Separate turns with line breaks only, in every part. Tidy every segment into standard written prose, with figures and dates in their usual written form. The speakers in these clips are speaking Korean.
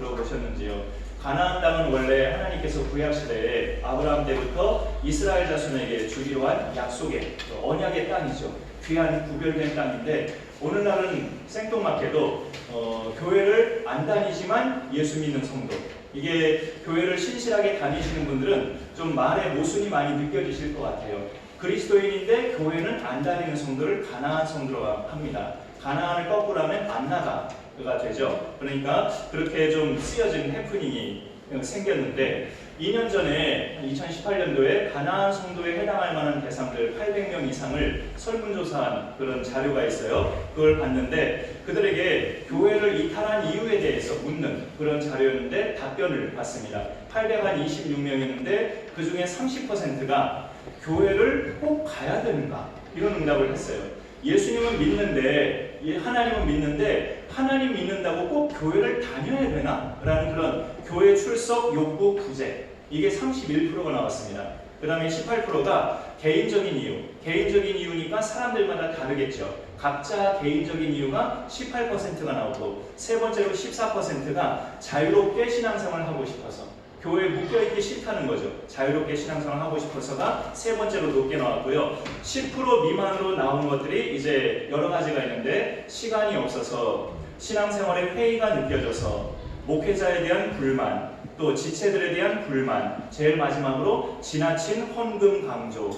들어보셨는지요? 가나안 땅은 원래 하나님께서 구약시대에 아브라함 때부터 이스라엘 자손에게 주기로 한 약속의 언약의 땅이죠. 귀한 구별된 땅인데 오늘날은 생뚱맞게도 교회를 안 다니지만 예수 믿는 성도, 이게 교회를 신실하게 다니시는 분들은 좀 말의 모순이 많이 느껴지실 것 같아요. 그리스도인인데 교회는 안 다니는 성도를 가나안 성도라고 합니다. 가나안을 거꾸로 하면 안나가가 되죠. 그러니까 그렇게 좀 쓰여진 해프닝이 생겼는데 2년 전에 2018년도에 가나안 성도에 해당할 만한 대상들 800명 이상을 설문조사한 그런 자료가 있어요. 그걸 봤는데 그들에게 교회를 이탈한 이유에 대해서 묻는 그런 자료였는데 답변을 받습니다. 826명이었는데 그 중에 30%가 교회를 꼭 가야 되는가? 이런 응답을 했어요. 예수님은 믿는데, 하나님은 믿는데 하나님 믿는다고 꼭 교회를 다녀야 되나? 라는 그런 교회 출석 욕구 부재, 이게 31%가 나왔습니다. 그 다음에 18%가 개인적인 이유, 개인적인 이유니까 사람들마다 다르겠죠. 각자 개인적인 이유가 18%가 나오고, 세 번째로 14%가 자유롭게 신앙생활을 하고 싶어서, 교회에 묶여있기 싫다는 거죠. 자유롭게 신앙생활을 하고 싶어서가 세 번째로 높게 나왔고요. 10% 미만으로 나온 것들이 이제 여러 가지가 있는데, 시간이 없어서, 신앙생활에 회의가 느껴져서, 목회자에 대한 불만, 또 지체들에 대한 불만, 제일 마지막으로 지나친 헌금 강조,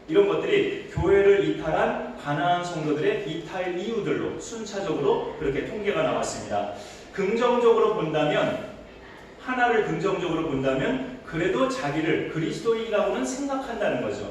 이런 것들이 교회를 이탈한 가나안 성도들의 이탈 이유들로 순차적으로 그렇게 통계가 나왔습니다. 긍정적으로 본다면, 하나를 긍정적으로 본다면 그래도 자기를 그리스도인이라고는 생각한다는 거죠.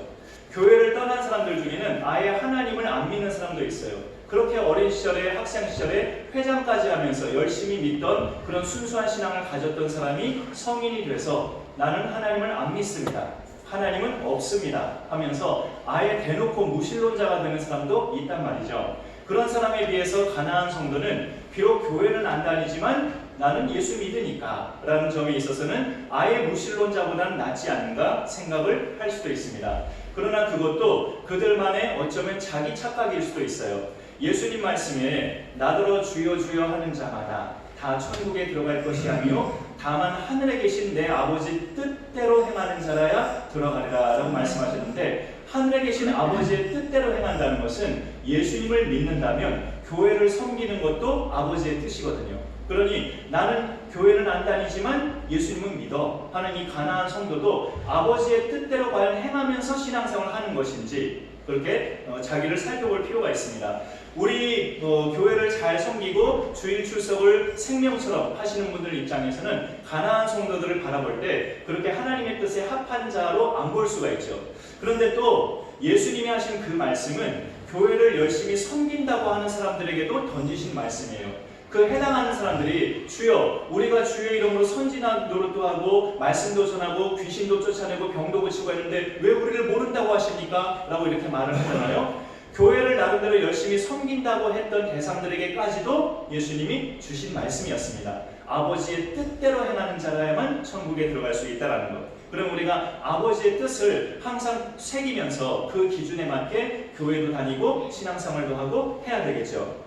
교회를 떠난 사람들 중에는 아예 하나님을 안 믿는 사람도 있어요. 그렇게 어린 시절에, 학생 시절에 회장까지 하면서 열심히 믿던 그런 순수한 신앙을 가졌던 사람이 성인이 돼서 나는 하나님을 안 믿습니다, 하나님은 없습니다 하면서 아예 대놓고 무신론자가 되는 사람도 있단 말이죠. 그런 사람에 비해서 가나안 성도는 비록 교회는 안 다니지만 나는 예수 믿으니까 라는 점에 있어서는 아예 무신론자보다는 낫지 않은가 생각을 할 수도 있습니다. 그러나 그것도 그들만의 어쩌면 자기 착각일 수도 있어요. 예수님 말씀에 나더러 주여 주여 하는 자마다 다 천국에 들어갈 것이 아니요 다만 하늘에 계신 내 아버지 뜻대로 행하는 자라야 들어가리라 라고 말씀하셨는데, 하늘에 계신 아버지의 뜻대로 행한다는 것은 예수님을 믿는다면 교회를 섬기는 것도 아버지의 뜻이거든요. 그러니 나는 교회는 안 다니지만 예수님은 믿어 하는 이 가나안 성도도 아버지의 뜻대로 과연 행하면서 신앙생활을 하는 것인지 그렇게 자기를 살펴볼 필요가 있습니다. 우리 교회를 잘 섬기고 주일 출석을 생명처럼 하시는 분들 입장에서는 가나안 성도들을 바라볼 때 그렇게 하나님의 뜻에 합한 자로 안 볼 수가 있죠. 그런데 또 예수님이 하신 그 말씀은 교회를 열심히 섬긴다고 하는 사람들에게도 던지신 말씀이에요. 그 해당하는 사람들이 주여 우리가 주의 이름으로 선지나 노릇도 하고 말씀도 전하고 귀신도 쫓아내고 병도 고치고 했는데 왜 우리를 모른다고 하십니까? 라고 이렇게 말을 하잖아요. 교회를 나름대로 열심히 섬긴다고 했던 대상들에게까지도 예수님이 주신 말씀이었습니다. 아버지의 뜻대로 행하는 자라야만 천국에 들어갈 수 있다는 것. 그럼 우리가 아버지의 뜻을 항상 새기면서 그 기준에 맞게 교회도 다니고 신앙생활도 하고 해야 되겠죠.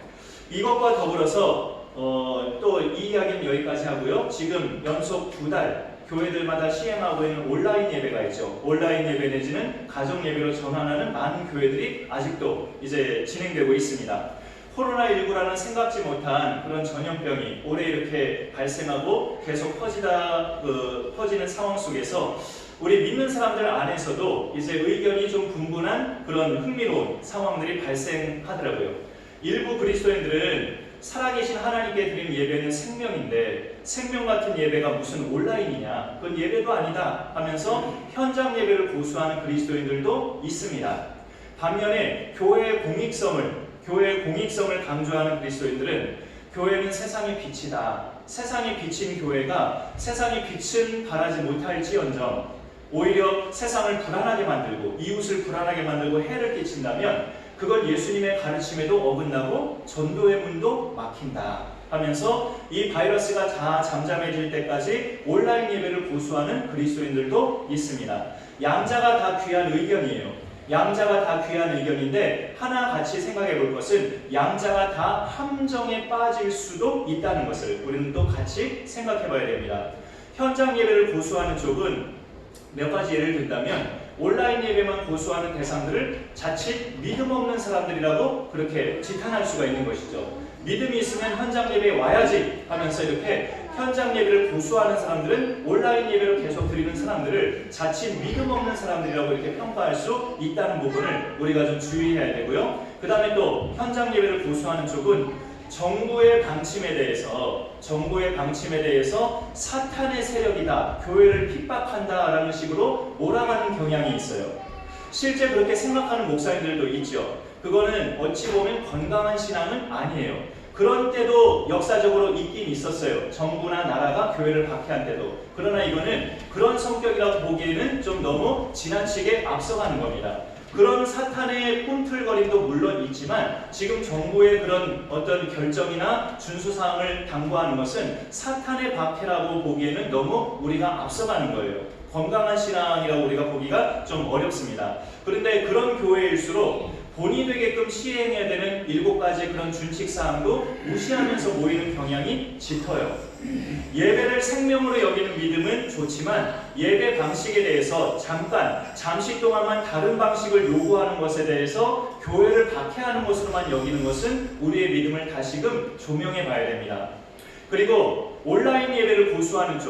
이것과 더불어서 또 이 이야기는 여기까지 하고요. 지금 연속 2달 교회들마다 시행하고 있는 온라인 예배가 있죠. 온라인 예배 내지는 가정 예배로 전환하는 많은 교회들이 아직도 이제 진행되고 있습니다. 코로나19라는 생각지 못한 그런 전염병이 올해 이렇게 발생하고 계속 퍼지는 상황 속에서 우리 믿는 사람들 안에서도 이제 의견이 좀 분분한 그런 흥미로운 상황들이 발생하더라고요. 일부 그리스도인들은 살아계신 하나님께 드린 예배는 생명인데 생명 같은 예배가 무슨 온라인이냐, 그건 예배도 아니다 하면서 현장 예배를 고수하는 그리스도인들도 있습니다. 반면에 교회의 공익성을 강조하는 그리스도인들은 교회는 세상의 빛이다, 세상의 빛인 교회가 세상의 빛은 발하지 못할지언정 오히려 세상을 불안하게 만들고 이웃을 불안하게 만들고 해를 끼친다면 그건 예수님의 가르침에도 어긋나고 전도의 문도 막힌다 하면서 이 바이러스가 다 잠잠해질 때까지 온라인 예배를 고수하는 그리스도인들도 있습니다. 양자가 다 귀한 의견이에요. 양자가 다 귀한 의견인데 하나 같이 생각해 볼 것은 양자가 다 함정에 빠질 수도 있다는 것을 우리는 또 같이 생각해 봐야 됩니다. 현장 예배를 고수하는 쪽은 몇 가지 예를 든다면 온라인 예배만 고수하는 대상들을 자칫 믿음 없는 사람들이라고 그렇게 지탄할 수가 있는 것이죠. 믿음이 있으면 현장 예배에 와야지 하면서 이렇게 현장 예배를 고수하는 사람들은 온라인 예배로 계속 드리는 사람들을 자칫 믿음 없는 사람들이라고 이렇게 평가할 수 있다는 부분을 우리가 좀 주의해야 되고요. 그 다음에 또 현장 예배를 고수하는 쪽은 정부의 방침에 대해서 사탄의 세력이다, 교회를 핍박한다라는 식으로 몰아가는 경향이 있어요. 실제 그렇게 생각하는 목사님들도 있죠. 그거는 어찌 보면 건강한 신앙은 아니에요. 그런 때도 역사적으로 있긴 있었어요. 정부나 나라가 교회를 박해한 때도. 그러나 이거는 그런 성격이라고 보기에는 좀 너무 지나치게 앞서가는 겁니다. 그런 사탄의 꿈틀거림도 물론 있지만 지금 정부의 그런 어떤 결정이나 준수사항을 당부하는 것은 사탄의 박해라고 보기에는 너무 우리가 앞서가는 거예요. 건강한 신앙이라고 우리가 보기가 좀 어렵습니다. 그런데 그런 교회일수록 본이 되게끔 시행해야 되는 7가지 그런 준칙사항도 무시하면서 모이는 경향이 짙어요. 예배를 생명으로 여기는 믿음은 좋지만 예배 방식에 대해서 잠시 동안만 다른 방식을 요구하는 것에 대해서 교회를 박해하는 것으로만 여기는 것은 우리의 믿음을 다시금 조명해 봐야 됩니다. 그리고 온라인 예배를 고수하는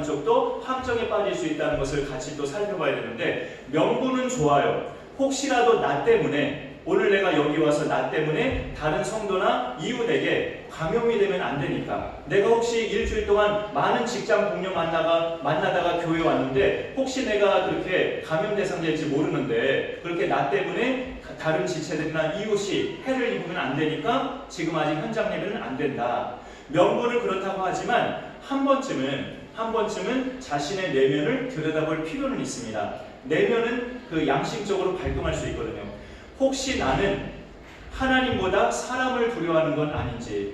쪽도 함정에 빠질 수 있다는 것을 같이 또 살펴봐야 되는데, 명분은 좋아요. 혹시라도 나 때문에, 오늘 내가 여기 와서 나 때문에 다른 성도나 이웃에게 감염이 되면 안 되니까, 내가 혹시 일주일 동안 많은 직장 동료 만나다가 교회 왔는데 혹시 내가 그렇게 감염 대상 될지 모르는데 그렇게 나 때문에 다른 지체들이나 이웃이 해를 입으면 안 되니까 지금 아직 현장 예배는 안 된다. 명분은 그렇다고 하지만 한 번쯤은 자신의 내면을 들여다볼 필요는 있습니다. 내면은 그 양심적으로 발동할 수 있거든요. 혹시 나는 하나님보다 사람을 두려워하는 건 아닌지,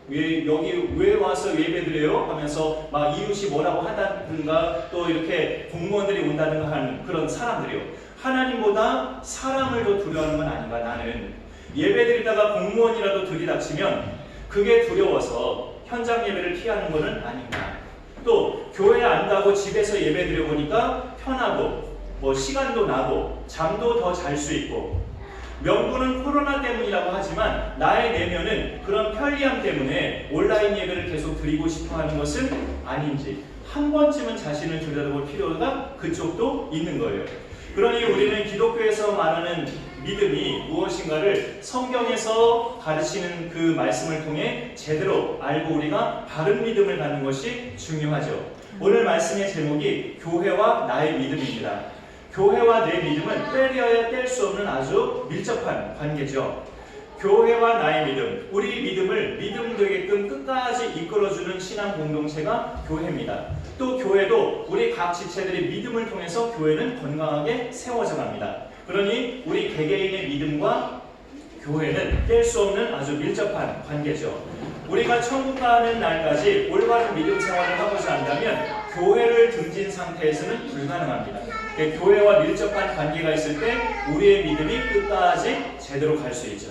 여기 왜 와서 예배드려요? 하면서 막 이웃이 뭐라고 하다든가 또 이렇게 공무원들이 온다든가 하는 그런 사람들이요. 하나님보다 사람을 더 두려워하는 건 아닌가? 나는 예배드리다가 공무원이라도 들이닥치면 그게 두려워서 현장 예배를 피하는 것은 아닌가? 또 교회 안 가고 집에서 예배드려 보니까 편하고 시간도 나고 잠도 더 잘 수 있고, 명분은 코로나 때문이라고 하지만 나의 내면은 그런 편리함 때문에 온라인 예배를 계속 드리고 싶어 하는 것은 아닌지 한 번쯤은 자신을 들여다볼 필요가 그쪽도 있는 거예요. 그러니 우리는 기독교에서 말하는 믿음이 무엇인가를 성경에서 가르치는 그 말씀을 통해 제대로 알고 우리가 바른 믿음을 갖는 것이 중요하죠. 오늘 말씀의 제목이 교회와 나의 믿음입니다. 교회와 내 믿음은 떼려야 뗄 수 없는 아주 밀접한 관계죠. 교회와 나의 믿음, 우리 믿음을 믿음 되게끔 끝까지 이끌어주는 신앙 공동체가 교회입니다. 또 교회도 우리 각 지체들의 믿음을 통해서 교회는 건강하게 세워져 갑니다. 그러니 우리 개개인의 믿음과 교회는 뗄 수 없는 아주 밀접한 관계죠. 우리가 천국 가는 날까지 올바른 믿음 생활을 하고자 한다면 교회를 등진 상태에서는 불가능합니다. 교회와 밀접한 관계가 있을 때 우리의 믿음이 끝까지 제대로 갈 수 있죠.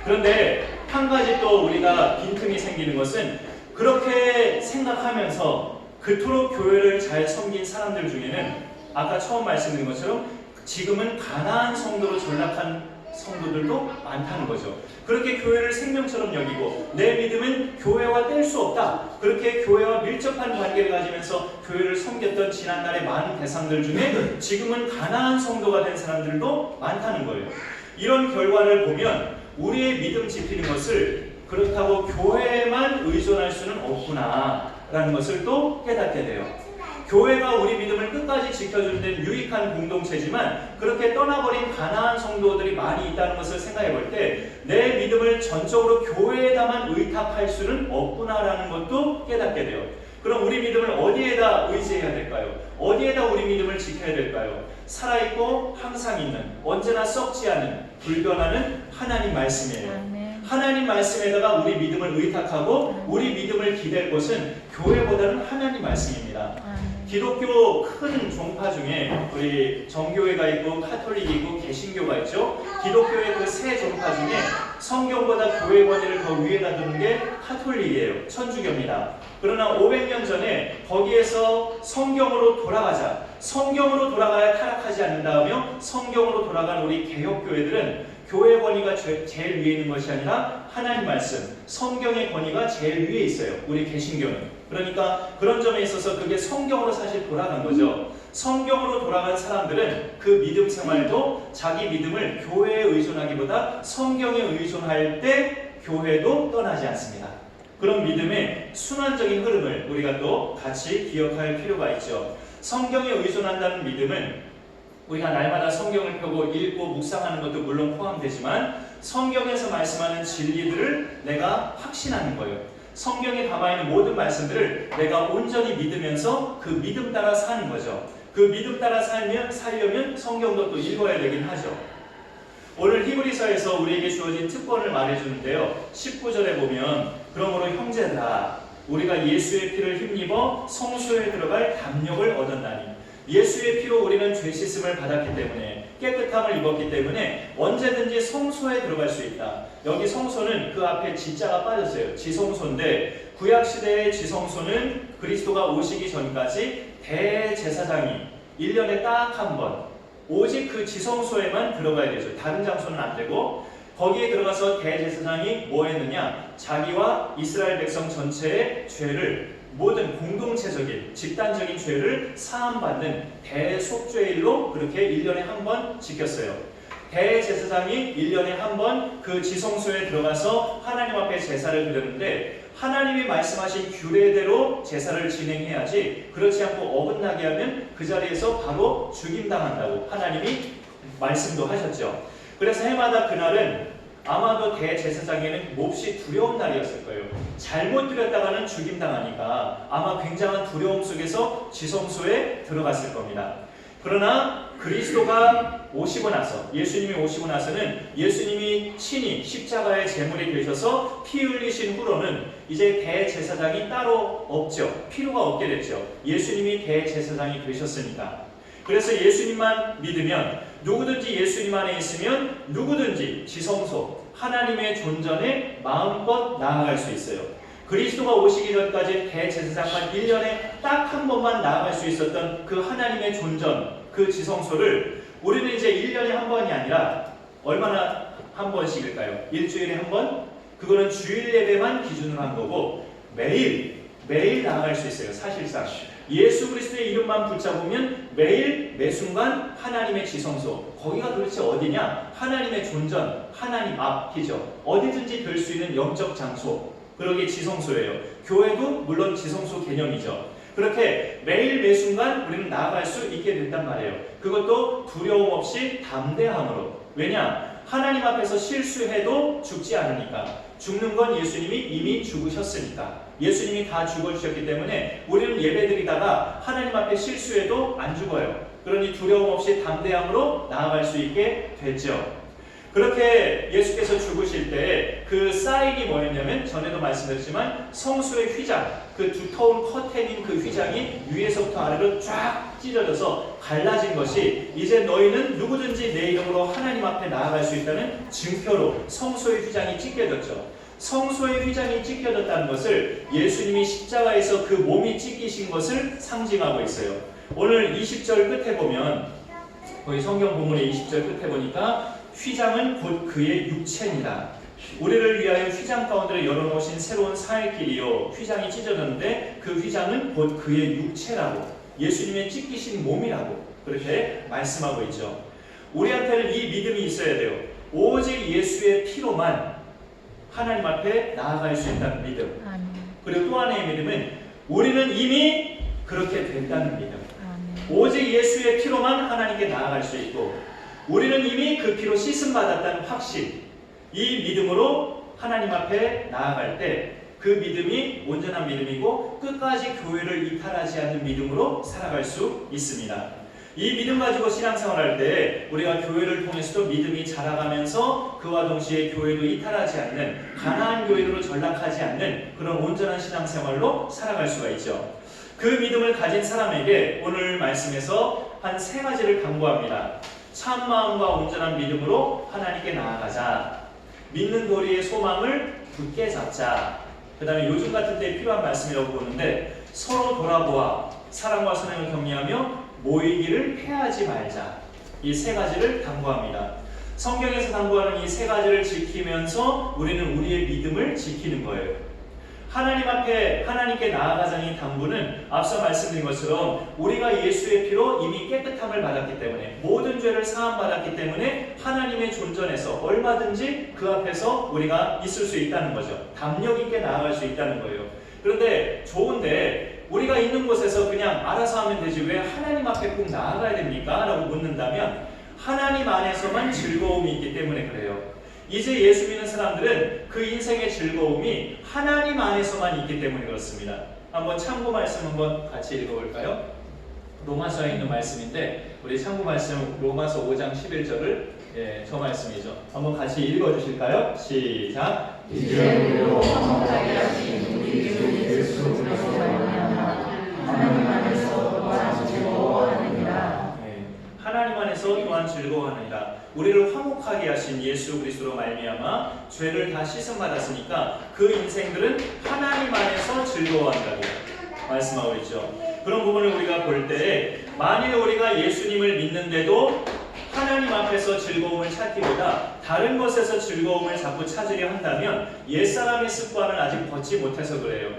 그런데 한 가지 또 우리가 빈틈이 생기는 것은, 그렇게 생각하면서 그토록 교회를 잘 섬긴 사람들 중에는 아까 처음 말씀드린 것처럼 지금은 가난한 성도로 전락한 성도들도 많다는 거죠. 그렇게 교회를 생명처럼 여기고 내 믿음은 교회와 뗄 수 없다, 그렇게 교회와 밀접한 관계를 가지면서 교회를 섬겼던 지난날의 많은 대상들 중에 지금은 가난한 성도가 된 사람들도 많다는 거예요. 이런 결과를 보면 우리의 믿음 지키는 것을 그렇다고 교회에만 의존할 수는 없구나 라는 것을 또 깨닫게 돼요. 교회가 우리 믿음을 끝까지 지켜주는 데는 유익한 공동체지만 그렇게 떠나버린 가난한 성도들이 많이 있다는 것을 생각해 볼 때 내 믿음을 전적으로 교회에다만 의탁할 수는 없구나라는 것도 깨닫게 돼요. 그럼 우리 믿음을 어디에다 의지해야 될까요? 어디에다 우리 믿음을 지켜야 될까요? 살아있고 항상 있는, 언제나 썩지 않은, 불변하는 하나님 말씀이에요. 하나님 말씀에다가 우리 믿음을 의탁하고 우리 믿음을 기댈 것은 교회보다는 하나님 말씀입니다. 기독교 큰 종파 중에 우리 정교회가 있고 카톨릭이 있고 개신교가 있죠. 기독교의 그 세 종파 중에 성경보다 교회 권위를 더 위에다 두는 게 카톨릭이에요. 천주교입니다. 그러나 500년 전에 거기에서 성경으로 돌아가자, 성경으로 돌아가야 타락하지 않는다 하며 성경으로 돌아간 우리 개혁교회들은 교회 권위가 제일 위에 있는 것이 아니라 하나님 말씀, 성경의 권위가 제일 위에 있어요. 우리 개신교는. 그러니까 그런 점에 있어서 그게 성경으로 사실 돌아간 거죠. 성경으로 돌아간 사람들은 그 믿음 생활도 자기 믿음을 교회에 의존하기보다 성경에 의존할 때 교회도 떠나지 않습니다. 그런 믿음의 순환적인 흐름을 우리가 또 같이 기억할 필요가 있죠. 성경에 의존한다는 믿음은 우리가 날마다 성경을 펴고 읽고 묵상하는 것도 물론 포함되지만 성경에서 말씀하는 진리들을 내가 확신하는 거예요. 성경에 담아있는 모든 말씀들을 내가 온전히 믿으면서 그 믿음 따라 사는 거죠. 그 믿음 따라 살려면 성경도 또 읽어야 되긴 하죠. 오늘 히브리서에서 우리에게 주어진 특권을 말해주는데요. 19절에 보면 그러므로 형제들아 우리가 예수의 피를 힘입어 성소에 들어갈 담력을 얻었나니 예수의 피로 우리는 죄 씻음을 받았기 때문에 깨끗함을 입었기 때문에 언제든지 성소에 들어갈 수 있다. 여기 성소는 그 앞에 지자가 빠졌어요. 지성소인데 구약시대의 지성소는 그리스도가 오시기 전까지 대제사장이 1년에 딱 한 번 오직 그 지성소에만 들어가야 되죠. 다른 장소는 안 되고 거기에 들어가서 대제사장이 뭐 했느냐, 자기와 이스라엘 백성 전체의 죄를 모든 공동체적인 집단적인 죄를 사함받는 대속죄일로 그렇게 1년에 한 번 지켰어요. 대제사장이 1년에 한 번 그 지성소에 들어가서 하나님 앞에 제사를 드렸는데 하나님이 말씀하신 규례대로 제사를 진행해야지 그렇지 않고 어긋나게 하면 그 자리에서 바로 죽임당한다고 하나님이 말씀도 하셨죠. 그래서 해마다 그날은 아마도 대제사장에는 몹시 두려운 날이었을 거예요. 잘못 드렸다가는 죽임당하니까 아마 굉장한 두려움 속에서 지성소에 들어갔을 겁니다. 그러나 그리스도가 오시고 나서, 예수님이 오시고 나서는 예수님이 친히 십자가의 제물이 되셔서 피 흘리신 후로는 이제 대제사장이 따로 없죠. 필요가 없게 됐죠. 예수님이 대제사장이 되셨으니까. 그래서 예수님만 믿으면 누구든지 예수님 안에 있으면 누구든지 지성소, 하나님의 존전에 마음껏 나아갈 수 있어요. 그리스도가 오시기 전까지 대제사장만 1년에 딱 한 번만 나아갈 수 있었던 그 하나님의 존전, 그 지성소를 우리는 이제 1년에 한 번이 아니라 얼마나 한 번씩일까요? 일주일에 한 번? 그거는 주일 예배만 기준으로 한 거고 매일 나아갈 수 있어요. 사실상 예수 그리스도의 이름만 붙잡으면 매일 매순간 하나님의 지성소, 거기가 도대체 어디냐? 하나님의 존전, 하나님 앞이죠. 어디든지 될 수 있는 영적 장소, 그러게 지성소예요. 교회도 물론 지성소 개념이죠. 그렇게 매일 매순간 우리는 나아갈 수 있게 된단 말이에요. 그것도 두려움 없이 담대함으로. 왜냐? 하나님 앞에서 실수해도 죽지 않으니까. 죽는 건 예수님이 이미 죽으셨으니까. 예수님이 다 죽어주셨기 때문에 우리는 예배드리다가 하나님 앞에 실수해도 안 죽어요. 그러니 두려움 없이 담대함으로 나아갈 수 있게 됐죠. 그렇게 예수께서 죽으실 때 그 사인이 뭐였냐면 전에도 말씀드렸지만 성소의 휘장, 그 두터운 커튼인 그 휘장이 위에서부터 아래로 쫙 찢어져서 갈라진 것이 이제 너희는 누구든지 내 이름으로 하나님 앞에 나아갈 수 있다는 증표로 성소의 휘장이 찢겨졌죠. 성소의 휘장이 찢겨졌다는 것을 예수님이 십자가에서 그 몸이 찢기신 것을 상징하고 있어요. 오늘 20절 끝에 보면 거기 성경 본문의 20절 끝에 보니까 휘장은 곧 그의 육체니라. 우리를 위하여 휘장 가운데로 열어놓으신 새로운 살 길이요. 휘장이 찢어졌는데 그 휘장은 곧 그의 육체라고, 예수님의 찢기신 몸이라고 그렇게 말씀하고 있죠. 우리한테는 이 믿음이 있어야 돼요. 오직 예수의 피로만 하나님 앞에 나아갈 수 있다는 믿음. 그리고 또 하나의 믿음은 우리는 이미 그렇게 된다는 믿음. 오직 예수의 피로만 하나님께 나아갈 수 있고 우리는 이미 그 피로 씻음 받았다는 확신, 이 믿음으로 하나님 앞에 나아갈 때 그 믿음이 온전한 믿음이고 끝까지 교회를 이탈하지 않는 믿음으로 살아갈 수 있습니다. 이 믿음 가지고 신앙생활할 때 우리가 교회를 통해서도 믿음이 자라가면서 그와 동시에 교회도 이탈하지 않는, 가나안 교회로 전락하지 않는 그런 온전한 신앙생활로 살아갈 수가 있죠. 그 믿음을 가진 사람에게 오늘 말씀에서 한 3가지를 강구합니다. 참 마음과 온전한 믿음으로 하나님께 나아가자. 믿는 도리의 소망을 굳게 잡자. 그 다음에 요즘 같은 때 필요한 말씀이라고 보는데, 서로 돌아보아 사랑과 선행을 격려하며 모이기를 패하지 말자. 이 3가지를 강구합니다. 성경에서 강구하는 이 3가지를 지키면서 우리는 우리의 믿음을 지키는 거예요. 하나님 앞에 하나님께 나아가자는 당부는 앞서 말씀드린 것처럼 우리가 예수의 피로 이미 깨끗함을 받았기 때문에, 모든 죄를 사함받았기 때문에 하나님의 존전에서 얼마든지 그 앞에서 우리가 있을 수 있다는 거죠. 담력 있게 나아갈 수 있다는 거예요. 그런데 좋은데 우리가 있는 곳에서 그냥 알아서 하면 되지 왜 하나님 앞에 꼭 나아가야 됩니까? 라고 묻는다면, 하나님 안에서만 즐거움이 있기 때문에 그래요. 이제 예수 믿는 사람들은 그 인생의 즐거움이 하나님 안에서만 있기 때문에 그렇습니다. 한번 참고 말씀 한번 같이 읽어볼까요? 로마서에 있는 말씀인데, 우리 참고 말씀 로마서 5장 11절을 저 말씀이죠. 한번 같이 읽어주실까요? 시작.
이제 우리로 화목하게 하신 우리 주 예수 그리스도로 말미암아 하나님 안에서 또한 즐거워하느니라.
하나님 안에서 또한 즐거워하느니라. 우리를 화목하게 하신 예수 그리스도로 말미암아 죄를 다 씻음 받았으니까 그 인생들은 하나님 안에서 즐거워한다고 말씀하고 있죠. 그런 부분을 우리가 볼 때, 만일 우리가 예수님을 믿는데도 하나님 앞에서 즐거움을 찾기보다 다른 것에서 즐거움을 자꾸 찾으려 한다면 옛사람의 습관을 아직 벗지 못해서 그래요.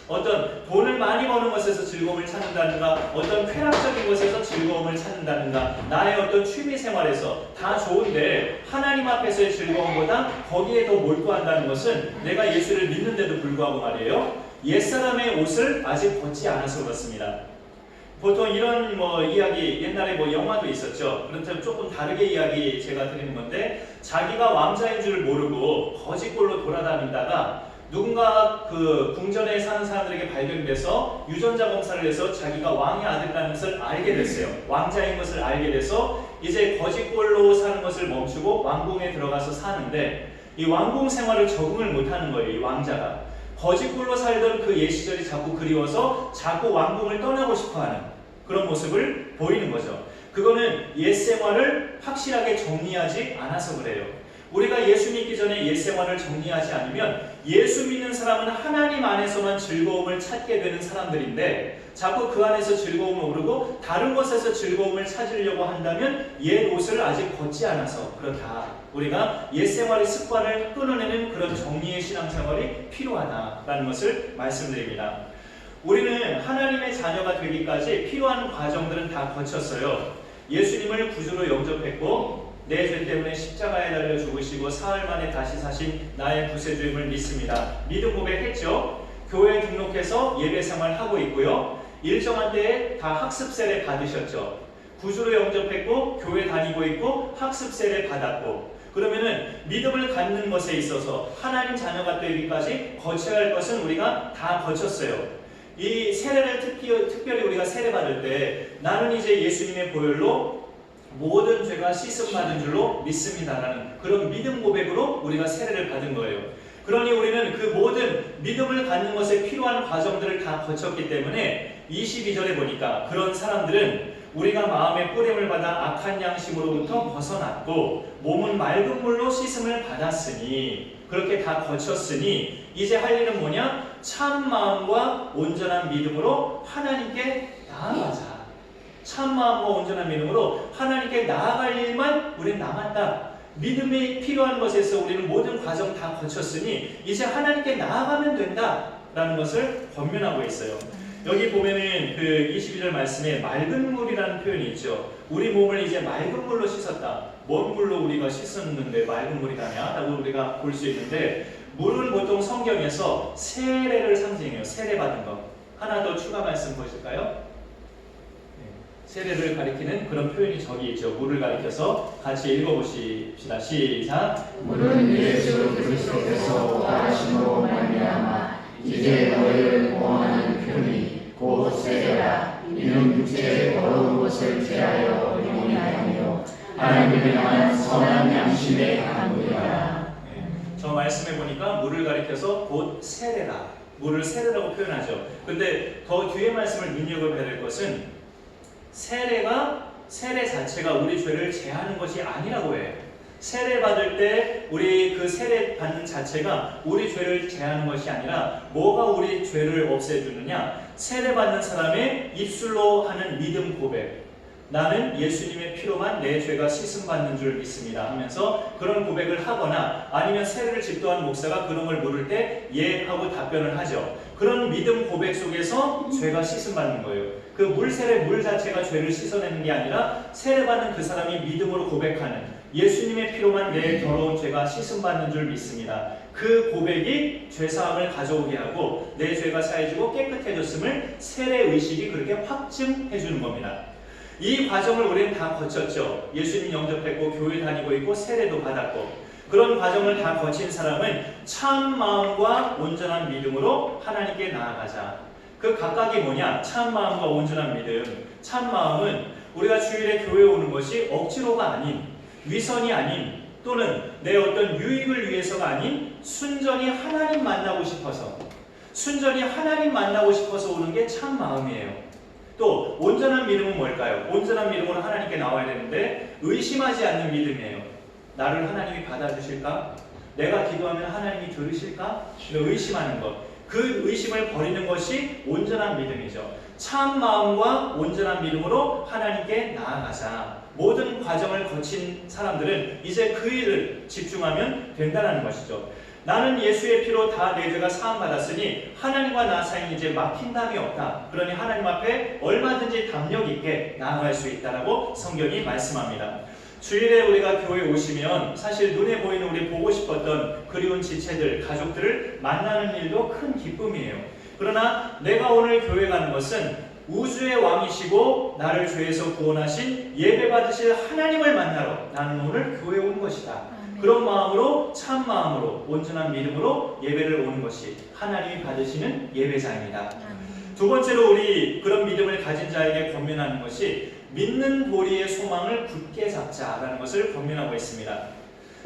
어떤 돈을 많이 버는 것에서 즐거움을 찾는다든가, 어떤 쾌락적인 것에서 즐거움을 찾는다든가, 나의 어떤 취미 생활에서 다 좋은데 하나님 앞에서의 즐거움보다 거기에 더 몰두한다는 것은 내가 예수를 믿는데도 불구하고 말이에요, 옛사람의 옷을 아직 벗지 않아서 그렇습니다. 보통 이런 이야기, 옛날에 영화도 있었죠. 그렇다면 조금 다르게 이야기 제가 드리는 건데, 자기가 왕자인 줄 모르고 거짓골로 돌아다니다가 누군가 그 궁전에 사는 사람들에게 발견돼서 유전자 검사를 해서 자기가 왕의 아들이라는 것을 알게 됐어요. 왕자인 것을 알게 돼서 이제 거짓골로 사는 것을 멈추고 왕궁에 들어가서 사는데, 이 왕궁 생활을 적응을 못하는 거예요. 이 왕자가 거짓골로 살던 그 옛 시절이 자꾸 그리워서 자꾸 왕궁을 떠나고 싶어하는 그런 모습을 보이는 거죠. 그거는 옛 생활을 확실하게 정리하지 않아서 그래요. 우리가 예수 믿기 전에 옛 생활을 정리하지 않으면 예수 믿는 사람은 하나님 안에서만 즐거움을 찾게 되는 사람들인데, 자꾸 그 안에서 즐거움을 모르고 다른 것에서 즐거움을 찾으려고 한다면 옛 옷을 아직 벗지 않아서 그렇다. 우리가 옛 생활의 습관을 끊어내는 그런 정리의 신앙생활이 필요하다라는 것을 말씀드립니다. 우리는 하나님의 자녀가 되기까지 필요한 과정들은 다 거쳤어요. 예수님을 구주로 영접했고, 내 죄 때문에 십자가에 달려 죽으시고 사흘 만에 다시 사신 나의 구세주임을 믿습니다. 믿음 고백했죠. 교회에 등록해서 예배 생활하고 있고요. 일정한 때에 다 학습 세례 받으셨죠. 구주로 영접했고 교회 다니고 있고 학습 세례 받았고, 그러면은 믿음을 갖는 것에 있어서 하나님 자녀가 되기까지 거쳐야 할 것은 우리가 다 거쳤어요. 이 세례를 특별히 우리가 세례 받을 때, 나는 이제 예수님의 보혈로 모든 죄가 씻음 받은 줄로 믿습니다라는 그런 믿음 고백으로 우리가 세례를 받은 거예요. 그러니 우리는 그 모든 믿음을 갖는 것에 필요한 과정들을 다 거쳤기 때문에 22절에 보니까 그런 사람들은 우리가 마음의 뿌림을 받아 악한 양심으로부터 벗어났고 몸은 맑은 물로 씻음을 받았으니, 그렇게 다 거쳤으니 이제 할 일은 뭐냐? 참 마음과 온전한 믿음으로 하나님께 나아가자. 참 마음과 온전한 믿음으로 하나님께 나아갈 일만 우리는 남았다. 믿음이 필요한 것에서 우리는 모든 과정 다 거쳤으니 이제 하나님께 나아가면 된다라는 것을 권면하고 있어요. 여기 보면은 그 22절 말씀에 맑은 물이라는 표현이 있죠. 우리 몸을 이제 맑은 물로 씻었다. 뭔 물로 우리가 씻었는데 맑은 물이라냐? 라고 우리가 볼 수 있는데, 물은 보통 성경에서 세례를 상징해요. 세례받은 것. 하나 더 추가 말씀 보실까요? 세례를 가리키는 그런 표현이 저기 있죠. 물을 가리켜서 같이 읽어보십시다. 시작.
물은 예수 그리스도께서 구하심으로 말미암아 이제 너희를 구원하는 편이 곧 세례라. 이는 육체의 더러운 것을 제하여 너희를 향한 선한 양심의 강구이라.
저 말씀해 보니까 물을 가리켜서 곧 세례라, 물을 세례라고 표현하죠. 근데 더 뒤에 말씀을 눈여겨봐야 될 것은 세례 자체가 우리 죄를 제하는 것이 아니라고 해요. 세례 받을 때 우리 그 세례 받는 자체가 우리 죄를 제하는 것이 아니라 뭐가 우리 죄를 없애주느냐? 세례 받는 사람의 입술로 하는 믿음 고백. 나는 예수님의 피로만 내 죄가 씻음받는 줄 믿습니다 하면서 그런 고백을 하거나 아니면 세례를 집도하는 목사가 그런 걸 물을 때 예 하고 답변을 하죠. 그런 믿음 고백 속에서 죄가 씻음받는 거예요. 그 물세례 물 자체가 죄를 씻어내는 게 아니라 세례받는 그 사람이 믿음으로 고백하는 예수님의 피로만 내 더러운 죄가 씻음받는 줄 믿습니다. 그 고백이 죄사함을 가져오게 하고 내 죄가 사해지고 깨끗해졌음을 세례의식이 그렇게 확증해 주는 겁니다. 이 과정을 우리는 다 거쳤죠. 예수님 영접했고 교회 다니고 있고 세례도 받았고 그런 과정을 다 거친 사람은 참 마음과 온전한 믿음으로 하나님께 나아가자. 그 각각이 뭐냐? 참 마음과 온전한 믿음. 참 마음은 우리가 주일에 교회에 오는 것이 억지로가 아닌, 위선이 아닌, 또는 내 어떤 유익을 위해서가 아닌 순전히 하나님 만나고 싶어서 오는 게 참 마음이에요. 또 온전한 믿음은 뭘까요? 온전한 믿음으로 하나님께 나와야 되는데 의심하지 않는 믿음이에요. 나를 하나님이 받아주실까? 내가 기도하면 하나님이 들으실까? 의심하는 것. 그 의심을 버리는 것이 온전한 믿음이죠. 참 마음과 온전한 믿음으로 하나님께 나아가자. 모든 과정을 거친 사람들은 이제 그 일을 집중하면 된다는 것이죠. 나는 예수의 피로 다 내 죄가 사함받았으니 하나님과 나 사이는 이제 막힌 담이 없다. 그러니 하나님 앞에 얼마든지 담력 있게 나아갈 수 있다라고 성경이 말씀합니다. 주일에 우리가 교회에 오시면 사실 눈에 보이는 우리 보고 싶었던 그리운 지체들, 가족들을 만나는 일도 큰 기쁨이에요. 그러나 내가 오늘 교회 가는 것은 우주의 왕이시고 나를 죄에서 구원하신 예배 받으실 하나님을 만나러 나는 오늘 교회에 온 것이다. 그런 마음으로 참 마음으로 온전한 믿음으로 예배를 오는 것이 하나님이 받으시는 예배자입니다. 두 번째로 우리 그런 믿음을 가진 자에게 권면하는 것이 믿는 도리의 소망을 굳게 잡자라는 것을 권면하고 있습니다.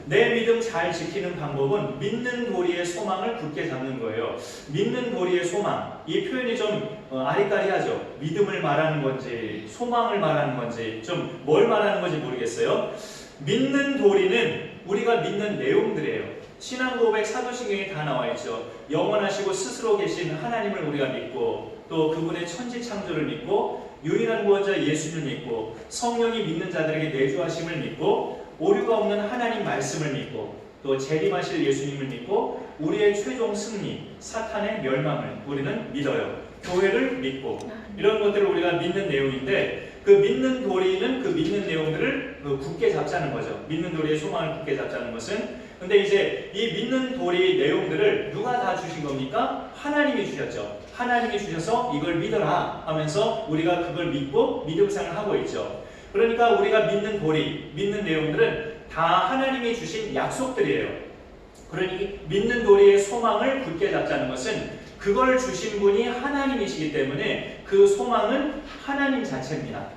내 믿음 잘 지키는 방법은 믿는 도리의 소망을 굳게 잡는 거예요. 믿는 도리의 소망, 이 표현이 좀 아리까리하죠. 믿음을 말하는 건지 소망을 말하는 건지 좀 뭘 말하는 건지 모르겠어요. 믿는 도리는 우리가 믿는 내용들이에요. 신앙 고백 사도신경에 다 나와 있죠. 영원하시고 스스로 계신 하나님을 우리가 믿고 또 그분의 천지 창조를 믿고 유일한 구원자 예수를 믿고 성령이 믿는 자들에게 내주하심을 믿고 오류가 없는 하나님 말씀을 믿고 또 재림하실 예수님을 믿고 우리의 최종 승리, 사탄의 멸망을 우리는 믿어요. 교회를 믿고 이런 것들을 우리가 믿는 내용인데 그 믿는 도리는 그 믿는 내용들을 굳게 잡자는 거죠. 믿는 도리의 소망을 굳게 잡자는 것은 근데 이제 이 믿는 도리 내용들을 누가 다 주신 겁니까? 하나님이 주셨죠. 하나님이 주셔서 이걸 믿어라 하면서 우리가 그걸 믿고 믿음생활을 하고 있죠. 그러니까 우리가 믿는 도리, 믿는 내용들은 다 하나님이 주신 약속들이에요. 그러니 믿는 도리의 소망을 굳게 잡자는 것은 그걸 주신 분이 하나님이시기 때문에 그 소망은 하나님 자체입니다.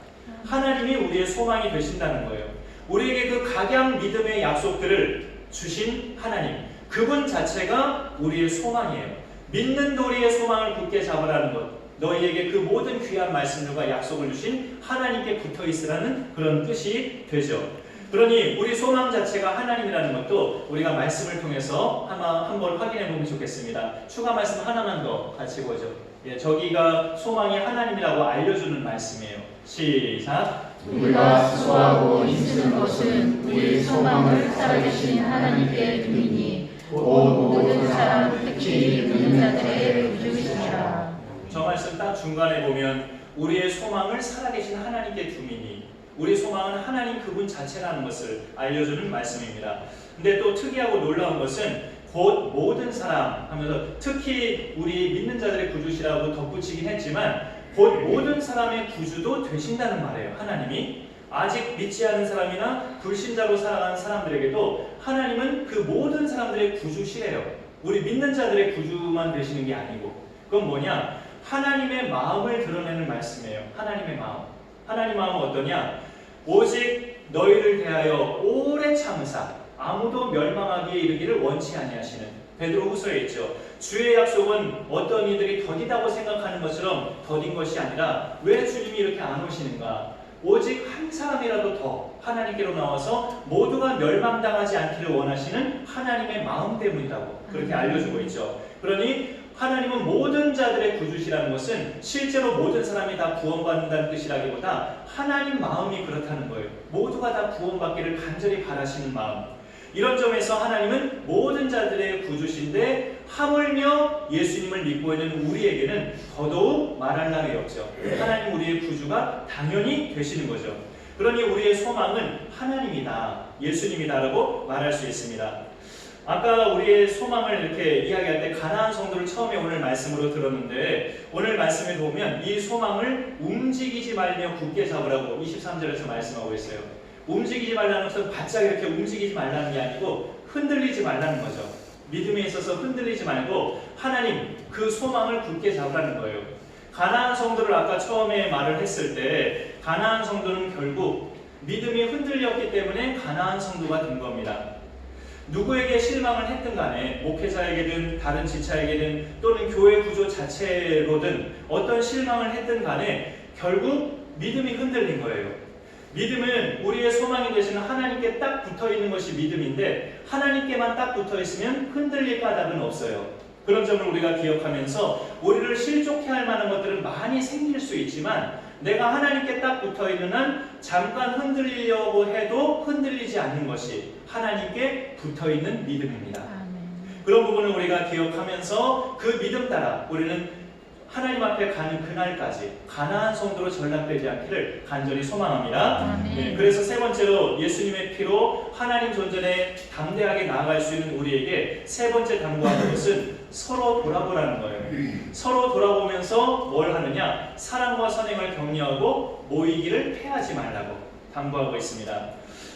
하나님이 우리의 소망이 되신다는 거예요. 우리에게 그 각양 믿음의 약속들을 주신 하나님, 그분 자체가 우리의 소망이에요. 믿는 도리의 소망을 굳게 잡으라는 것, 너희에게 그 모든 귀한 말씀들과 약속을 주신 하나님께 붙어 있으라는 그런 뜻이 되죠. 그러니 우리 소망 자체가 하나님이라는 것도 우리가 말씀을 통해서 한번 확인해 보면 좋겠습니다. 추가 말씀 하나만 더 같이 보죠. 예, 저기가 소망이 하나님이라고 알려주는 말씀이에요. 시작.
우리가 소하고 힘쓰는 것은 우리 소망을 살아계신 하나님께 드리니 모든 사람 특히 믿는 자들의 구주이시라.
저 말씀 딱 중간에 보면 우리의 소망을 살아계신 하나님께 두미니 우리 소망은 하나님 그분 자체라는 것을 알려주는 말씀입니다. 근데 또 특이하고 놀라운 것은 곧 모든 사람 하면서 특히 우리 믿는 자들의 구주시라고 덧붙이긴 했지만 곧 모든 사람의 구주도 되신다는 말이에요. 하나님이 아직 믿지 않은 사람이나 불신자로 살아가는 사람들에게도 하나님은 그 모든 사람들의 구주시래요. 우리 믿는 자들의 구주만 되시는 게 아니고 그건 뭐냐? 하나님의 마음을 드러내는 말씀이에요. 하나님의 마음. 하나님 마음은 어떠냐? 오직 너희를 대하여 오래 참으사 아무도 멸망하기에 이르기를 원치 아니하시는 베드로후서에 있죠. 주의 약속은 어떤 이들이 더디다고 생각하는 것처럼 더딘 것이 아니라 왜 주님이 이렇게 안 오시는가? 오직 한 사람이라도 더 하나님께로 나와서 모두가 멸망당하지 않기를 원하시는 하나님의 마음 때문이라고 그렇게 알려주고 있죠. 그러니 하나님은 모든 자들의 구주시라는 것은 실제로 모든 사람이 다 구원받는다는 뜻이라기보다 하나님 마음이 그렇다는 거예요. 모두가 다 구원받기를 간절히 바라시는 마음. 이런 점에서 하나님은 모든 자들의 구주신데 하물며 예수님을 믿고 있는 우리에게는 더더욱 말할 나위 없죠. 하나님 우리의 구주가 당연히 되시는 거죠. 그러니 우리의 소망은 하나님이다, 예수님이다라고 말할 수 있습니다. 아까 우리의 소망을 이렇게 이야기할 때 가나안 성도를 처음에 오늘 말씀으로 들었는데 오늘 말씀에 보면 이 소망을 움직이지 말며 굳게 잡으라고 23절에서 말씀하고 있어요. 움직이지 말라는 것은 바짝 이렇게 움직이지 말라는 게 아니고 흔들리지 말라는 거죠. 믿음에 있어서 흔들리지 말고 하나님 그 소망을 굳게 잡으라는 거예요. 가나안 성도를 아까 처음에 말을 했을 때 가나안 성도는 결국 믿음이 흔들렸기 때문에 가나안 성도가 된 겁니다. 누구에게 실망을 했든 간에 목회자에게든 다른 지차에게든 또는 교회 구조 자체로든 어떤 실망을 했든 간에 결국 믿음이 흔들린 거예요. 믿음은 우리의 소망이 되시는 하나님께 딱 붙어있는 것이 믿음인데 하나님께만 딱 붙어있으면 흔들릴 까닭은 없어요. 그런 점을 우리가 기억하면서 우리를 실족해 할 만한 것들은 많이 생길 수 있지만 내가 하나님께 딱 붙어있는 한 잠깐 흔들리려고 해도 흔들리지 않는 것이 하나님께 붙어있는 믿음입니다. 그런 부분을 우리가 기억하면서 그 믿음 따라 우리는 하나님 앞에 가는 그날까지 가나안 성도로 전락되지 않기를 간절히 소망합니다. 네, 그래서 세 번째로 예수님의 피로 하나님 존전에 담대하게 나아갈 수 있는 우리에게 세 번째 당부하는 것은 서로 돌아보라는 거예요. 서로 돌아보면서 뭘 하느냐? 사랑과 선행을 격려하고 모이기를 패하지 말라고 당부하고 있습니다.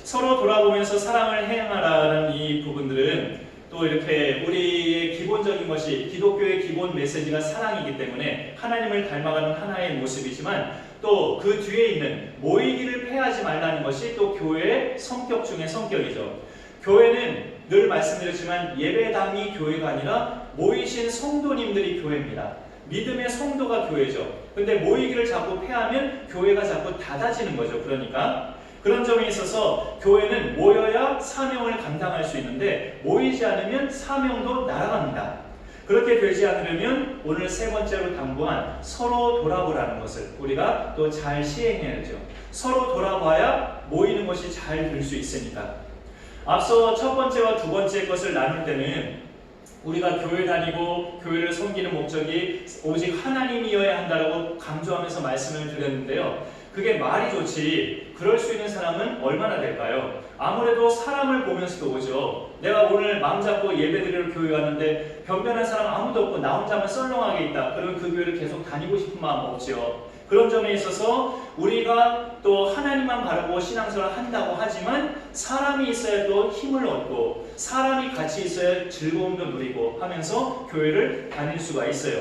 서로 돌아보면서 사랑을 행하라는 이 부분들은 또 이렇게 우리의 기본적인 것이 기독교의 기본 메시지가 사랑이기 때문에 하나님을 닮아가는 하나의 모습이지만 또 그 뒤에 있는 모이기를 패하지 말라는 것이 또 교회의 성격 중의 성격이죠. 교회는 늘 말씀드렸지만 예배당이 교회가 아니라 모이신 성도님들이 교회입니다. 믿음의 성도가 교회죠. 근데 모이기를 자꾸 패하면 교회가 자꾸 닫아지는 거죠. 그러니까 그런 점에 있어서 교회는 모여야 사명을 감당할 수 있는데 모이지 않으면 사명도 날아갑니다. 그렇게 되지 않으려면 오늘 세 번째로 당부한 서로 돌아보라는 것을 우리가 또 잘 시행해야죠. 서로 돌아봐야 모이는 것이 잘 될 수 있으니까. 앞서 첫 번째와 두 번째 것을 나눌 때는 우리가 교회 다니고 교회를 섬기는 목적이 오직 하나님이어야 한다라고 강조하면서 말씀을 드렸는데요. 그게 말이 좋지 그럴 수 있는 사람은 얼마나 될까요? 아무래도 사람을 보면서도 오죠. 내가 오늘 마음 잡고 예배드리러 교회 왔는데 변변한 사람 아무도 없고 나 혼자만 썰렁하게 있다. 그러면 그 교회를 계속 다니고 싶은 마음 없죠. 그런 점에 있어서 우리가 또 하나님만 바라보고 신앙생활을 한다고 하지만 사람이 있어야 또 힘을 얻고 사람이 같이 있어야 즐거움도 누리고 하면서 교회를 다닐 수가 있어요.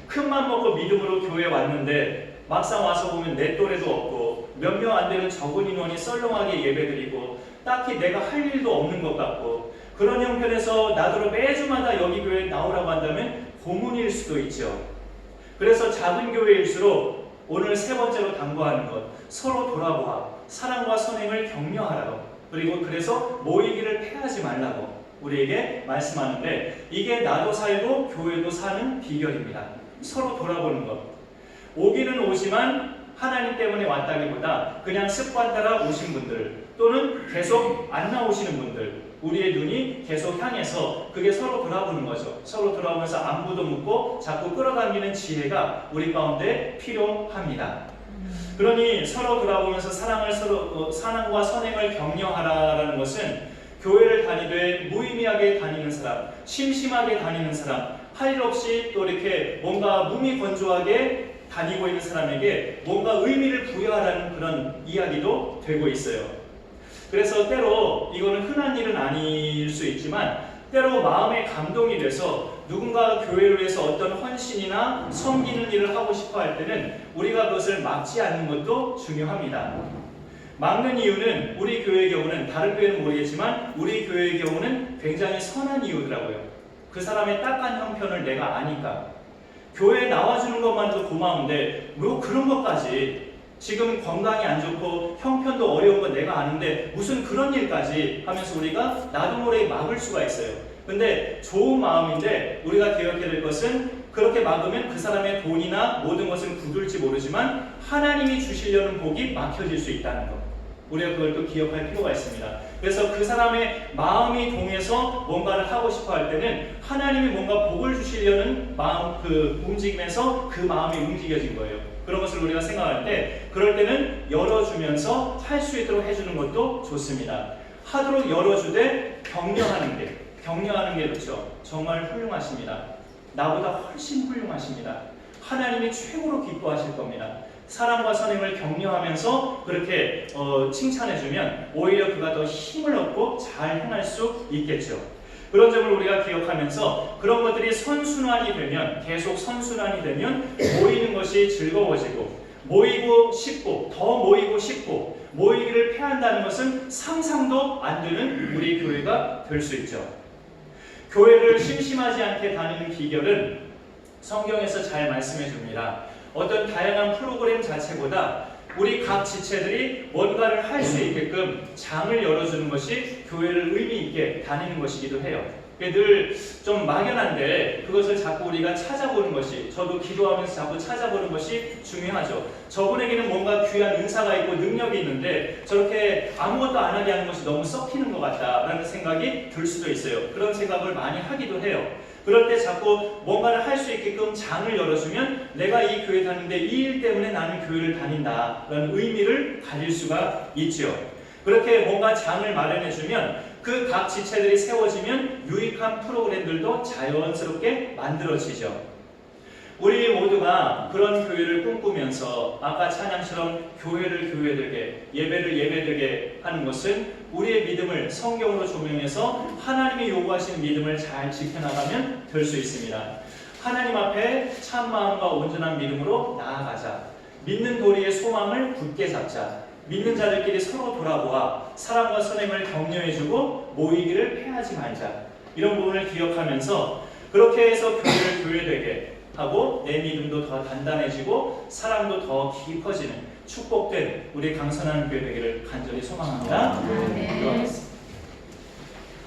큰 맘 먹고 믿음으로 교회에 왔는데 막상 와서 보면 내 또래도 없고 몇 명 안 되는 적은 인원이 썰렁하게 예배드리고 딱히 내가 할 일도 없는 것 같고 그런 형편에서 나더러 매주마다 여기 교회에 나오라고 한다면 고문일 수도 있죠. 그래서 작은 교회일수록 오늘 세 번째로 당부하는 것 서로 돌아보아 사랑과 선행을 격려하라고 그리고 그래서 모이기를 패하지 말라고 우리에게 말씀하는데 이게 나도 살고 교회도 사는 비결입니다. 서로 돌아보는 것. 오기는 오지만 하나님 때문에 왔다기보다 그냥 습관 따라 오신 분들 또는 계속 안 나오시는 분들 우리의 눈이 계속 향해서 그게 서로 돌아보는 거죠. 서로 돌아오면서 안부도 묻고 자꾸 끌어당기는 지혜가 우리 가운데 필요합니다. 그러니 서로 돌아보면서 사랑과 선행을 격려하라라는 것은 교회를 다니되 무의미하게 다니는 사람, 심심하게 다니는 사람, 할 일 없이 또 이렇게 뭔가 몸이 건조하게 다니고 있는 사람에게 뭔가 의미를 부여하라는 그런 이야기도 되고 있어요. 그래서 때로 이거는 흔한 일은 아닐 수 있지만 때로 마음에 감동이 돼서 누군가 교회를 위해서 어떤 헌신이나 섬기는 일을 하고 싶어 할 때는 우리가 그것을 막지 않는 것도 중요합니다. 막는 이유는 우리 교회의 경우는, 다른 교회는 모르겠지만 우리 교회의 경우는 굉장히 선한 이유더라고요. 그 사람의 딱한 형편을 내가 아니까. 교회에 나와주는 것만도 고마운데 뭐 그런 것까지, 지금 건강이 안 좋고 형편도 어려운 건 내가 아는데 무슨 그런 일까지 하면서 우리가 나도 모르게 막을 수가 있어요. 근데 좋은 마음인데 우리가 기억해야 될 것은, 그렇게 막으면 그 사람의 돈이나 모든 것은 굳을지 모르지만 하나님이 주시려는 복이 막혀질 수 있다는 것, 우리가 그걸 또 기억할 필요가 있습니다. 그래서 그 사람의 마음이 동해서 뭔가를 하고 싶어 할 때는 하나님이 뭔가 복을 주시려는 마음, 그 움직임에서 그 마음이 움직여진 거예요. 그런 것을 우리가 생각할 때, 그럴 때는 열어주면서 할 수 있도록 해주는 것도 좋습니다. 하도록 열어주되 격려하는 게 좋죠. 정말 훌륭하십니다. 나보다 훨씬 훌륭하십니다. 하나님이 최고로 기뻐하실 겁니다. 사랑과 선행을 격려하면서 그렇게 칭찬해주면 오히려 그가 더 힘을 얻고 잘 행할 수 있겠죠. 그런 점을 우리가 기억하면서 그런 것들이 선순환이 되면, 계속 선순환이 되면 모이는 것이 즐거워지고, 모이고 싶고, 더 모이고 싶고, 모이기를 패한다는 것은 상상도 안 되는 우리 교회가 될 수 있죠. 교회를 심심하지 않게 다니는 비결은 성경에서 잘 말씀해 줍니다. 어떤 다양한 프로그램 자체보다 우리 각 지체들이 뭔가를 할 수 있게끔 장을 열어주는 것이 교회를 의미 있게 다니는 것이기도 해요. 늘 좀 막연한데 그것을 자꾸 우리가 찾아보는 것이, 저도 기도하면서 자꾸 찾아보는 것이 중요하죠. 저분에게는 뭔가 귀한 은사가 있고 능력이 있는데 저렇게 아무것도 안 하게 하는 것이 너무 썩히는 것 같다라는 생각이 들 수도 있어요. 그런 생각을 많이 하기도 해요. 그럴 때 자꾸 뭔가를 할 수 있게끔 장을 열어주면 내가 이 교회 다니는데 이 일 때문에 나는 교회를 다닌다라는 의미를 가질 수가 있죠. 그렇게 뭔가 장을 마련해주면 그 각 지체들이 세워지면 유익한 프로그램들도 자연스럽게 만들어지죠. 우리 모두가 그런 교회를 꿈꾸면서 아까 찬양처럼 교회를 교회되게, 예배를 예배되게 하는 것은 우리의 믿음을 성경으로 조명해서 하나님이 요구하신 믿음을 잘 지켜나가면 될 수 있습니다. 하나님 앞에 참 마음과 온전한 믿음으로 나아가자. 믿는 도리의 소망을 굳게 잡자. 믿는 자들끼리 서로 돌아보아 사랑과 선행을 격려해주고 모이기를 패하지 말자. 이런 부분을 기억하면서 그렇게 해서 교회를 교회되게 하고 내 믿음도 더 단단해지고 사랑도 더 깊어지는 축복된 우리 강선한 교회 되기를 간절히 소망합니다. 기도하겠습니다.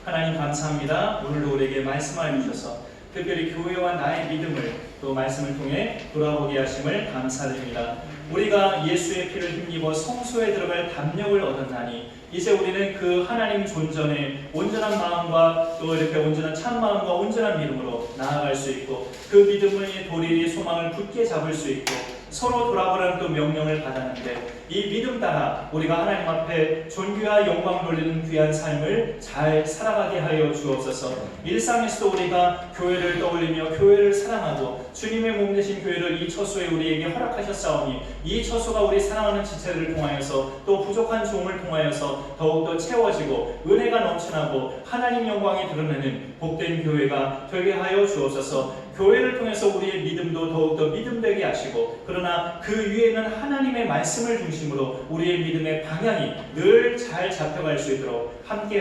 하나님 감사합니다. 오늘도 우리에게 말씀하여 주셔서 특별히 교회와 나의 믿음을 또 말씀을 통해 돌아보게 하심을 감사드립니다. 우리가 예수의 피를 힘입어 성소에 들어갈 담력을 얻었나니 이제 우리는 그 하나님 존전에 온전한 마음과 또 이렇게 온전한 참 마음과 온전한 믿음으로 나아갈 수 있고, 그 믿음의 도리의 소망을 굳게 잡을 수 있고, 서로 돌아보라는 또 명령을 받았는데 이 믿음 따라 우리가 하나님 앞에 존귀와 영광 돌리는 귀한 삶을 잘 살아가게 하여 주옵소서. 일상에서도 우리가 교회를 떠올리며 교회를 사랑하고 주님의 몸 되신 교회를 이 처소에 우리에게 허락하셨사오니 이 처소가 우리 사랑하는 지체들을 통하여서 또 부족한 종을 통하여서 더욱더 채워지고 은혜가 넘쳐나고 하나님 영광이 드러내는 복된 교회가 되게 하여 주옵소서. 교회를 통해서 우리의 믿음도 더욱더 믿음되게 하시고, 그러나 그 위에는 하나님의 말씀을 중심으로 우리의 믿음의 방향이 늘 잘 잡혀갈 수 있도록 함께